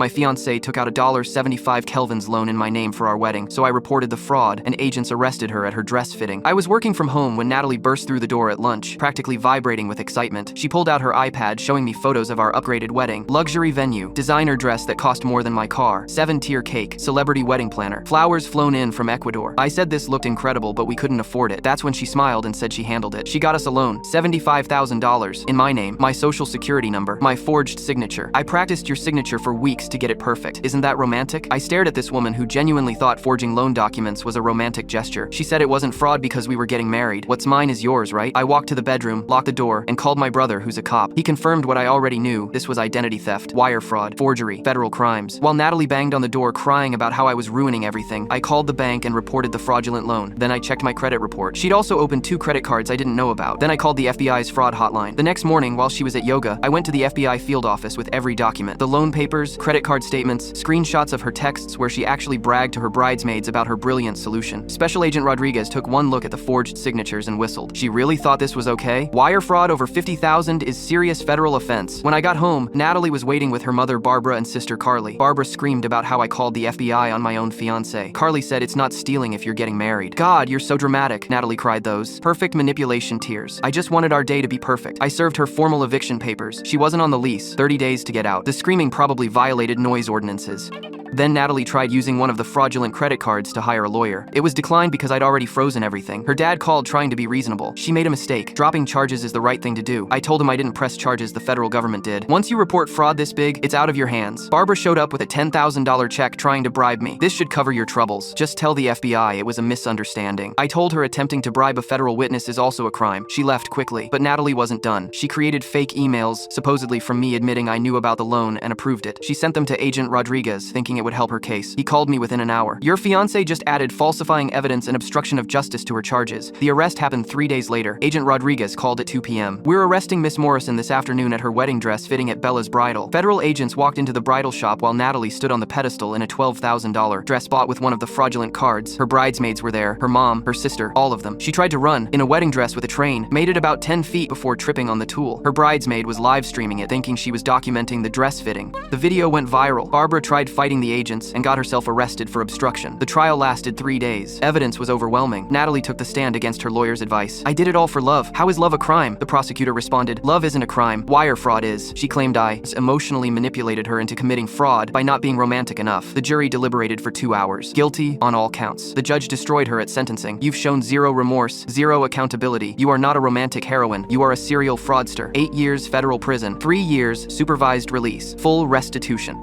My fiancée took out a $75 Kelvin's loan in my name for our wedding, so I reported the fraud, and agents arrested her at her dress fitting. I was working from home when Natalie burst through the door at lunch, practically vibrating with excitement. She pulled out her iPad, showing me photos of our upgraded wedding, luxury venue, designer dress that cost more than my car, 7-tier cake, celebrity wedding planner, flowers flown in from Ecuador. I said this looked incredible, but we couldn't afford it. That's when she smiled and said she handled it. She got us a loan, $75,000, in my name, my social security number, my forged signature. I practiced your signature for weeks to get it perfect. Isn't that romantic? I stared at this woman who genuinely thought forging loan documents was a romantic gesture. She said it wasn't fraud because we were getting married. What's mine is yours, right? I walked to the bedroom, locked the door, and called my brother, who's a cop. He confirmed what I already knew. This was identity theft, wire fraud, forgery, federal crimes. While Natalie banged on the door crying about how I was ruining everything, I called the bank and reported the fraudulent loan. Then I checked my credit report. She'd also opened 2 credit cards I didn't know about. Then I called the FBI's fraud hotline. The next morning, while she was at yoga, I went to the FBI field office with every document. The loan papers, credit card statements, screenshots of her texts where she actually bragged to her bridesmaids about her brilliant solution. Special Agent Rodriguez took one look at the forged signatures and whistled. She really thought this was okay? Wire fraud over $50,000 is serious federal offense. When I got home, Natalie was waiting with her mother Barbara and sister Carly. Barbara screamed about how I called the FBI on my own fiancé. Carly said it's not stealing if you're getting married. God, you're so dramatic, Natalie cried those perfect manipulation tears. I just wanted our day to be perfect. I served her formal eviction papers. She wasn't on the lease, 30 days to get out. The screaming probably violated noise ordinances. Then Natalie tried using one of the fraudulent credit cards to hire a lawyer. It was declined because I'd already frozen everything. Her dad called trying to be reasonable. She made a mistake. Dropping charges is the right thing to do. I told him I didn't press charges, the federal government did. Once you report fraud this big, it's out of your hands. Barbara showed up with a $10,000 check trying to bribe me. This should cover your troubles. Just tell the FBI it was a misunderstanding. I told her attempting to bribe a federal witness is also a crime. She left quickly. But Natalie wasn't done. She created fake emails, supposedly from me admitting I knew about the loan and approved it. She sent them to Agent Rodriguez, thinking it would help her case. He called me within an hour. Your fiancé just added falsifying evidence and obstruction of justice to her charges. The arrest happened 3 days later. Agent Rodriguez called at 2 p.m. We're arresting Miss Morrison this afternoon at her wedding dress fitting at Bella's Bridal. Federal agents walked into the bridal shop while Natalie stood on the pedestal in a $12,000 dress bought with one of the fraudulent cards. Her bridesmaids were there, her mom, her sister, all of them. She tried to run in a wedding dress with a train, made it about 10 feet before tripping on the tool. Her bridesmaid was live streaming it, thinking she was documenting the dress fitting. The video went viral. Barbara tried fighting the agents and got herself arrested for obstruction. The trial lasted 3 days. Evidence was overwhelming. Natalie took the stand against her lawyer's advice. I did it all for love. How is love a crime? The prosecutor responded. Love isn't a crime. Wire fraud is. She claimed I emotionally manipulated her into committing fraud by not being romantic enough. The jury deliberated for 2 hours. Guilty on all counts. The judge destroyed her at sentencing. You've shown zero remorse, zero accountability. You are not a romantic heroine. You are a serial fraudster. 8 years federal prison, 3 years supervised release, full restitution.